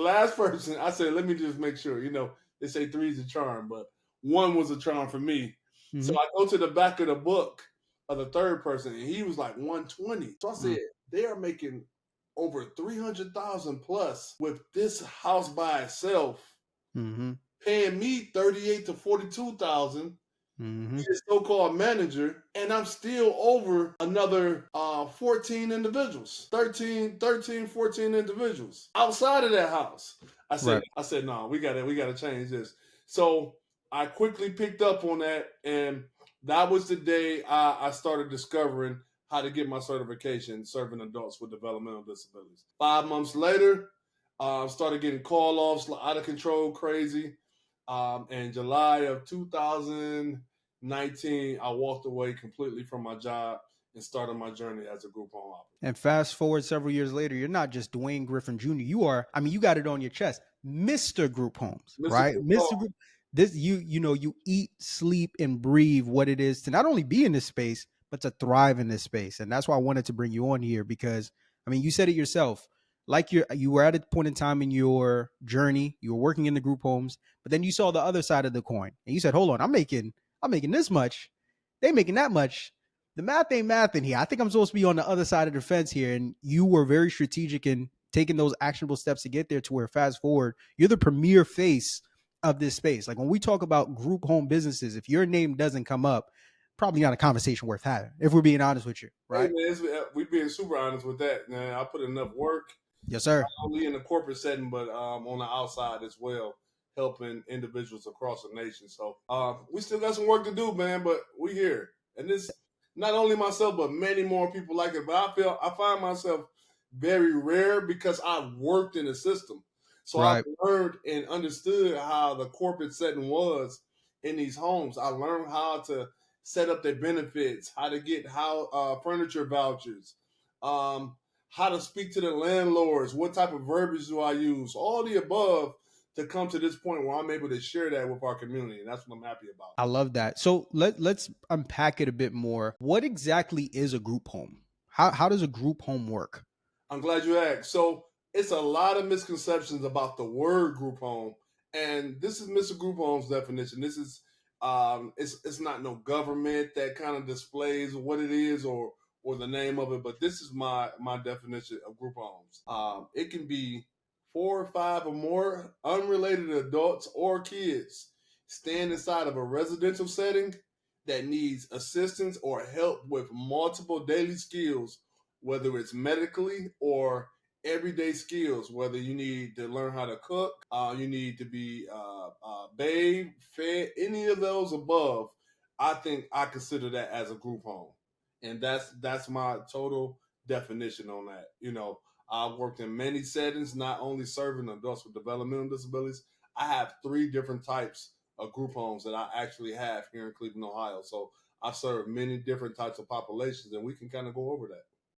last person, I said, let me just make sure. They say three's a charm, but one was a charm for me. So Mm-hmm. I go to the back of the book of the third person, and he was like 120. So I said, they are making over 300,000 plus with this house by itself, Mm-hmm. paying me 38 to 42,000. Mm-hmm. Be a so-called manager, and I'm still over another 14 individuals, 14 individuals outside of that house. I said, Right. no, we gotta change this. So I quickly picked up on that, and that was the day I started discovering how to get my certification serving adults with developmental disabilities. 5 months later, started getting call offs out of control, crazy. In July of 2019, I walked away completely from my job and started my journey as a group home operator. And fast forward several years later, you're not just Dwayne Griffin Jr. You are, I mean, you got it on your chest, Mr. Group Homes, Mr. right? Group Mr. Home, Group. This you eat, sleep, and breathe what it is to not only be in this space, but to thrive in this space. And that's why I wanted to bring you on here because I mean, you said it yourself. Like you were at a point in time in your journey, you were working in the group homes, but then you saw the other side of the coin, and you said, "Hold on, I'm making this much, they making that much. The math ain't math in here. I think I'm supposed to be on the other side of the fence here." And you were very strategic in taking those actionable steps to get there to where fast forward, you're the premier face of this space. Like when we talk about group home businesses, if your name doesn't come up, probably not a conversation worth having, if we're being honest with you, hey right? man, we being super honest with that, man. I put enough work, Yes, sir. not only in the corporate setting, but on the outside as well, helping individuals across the nation. So we still got some work to do, man, but we here. And this, not only myself, but many more people like it. But I find myself very rare because I worked in the system. So I've Right. learned and understood how the corporate setting was in these homes. I learned how to set up their benefits, how to get furniture vouchers, um, how to speak to the landlords, what type of verbiage do I use, all the above to come to this point where I'm able to share that with our community. And that's what I'm happy about. I love that. So let's unpack it a bit more. What exactly is a group home? How does a group home work? I'm glad you asked. So it's a lot of misconceptions about the word group home. And this is Mr. Group Home's definition. This is it's not no government that kind of displays what it is or the name of it, but this is my definition of group homes. It can be 4 or 5 or more unrelated adults or kids stand inside of a residential setting that needs assistance or help with multiple daily skills, whether it's medically or everyday skills, whether you need to learn how to cook, you need to be bathed, fed, any of those above. I think I consider that as a group home, and that's my total definition on that. I've worked in many settings, not only serving adults with developmental disabilities. I have 3 different types of group homes that I actually have here in Cleveland, Ohio. So I've served many different types of populations, and we can kind of go over that.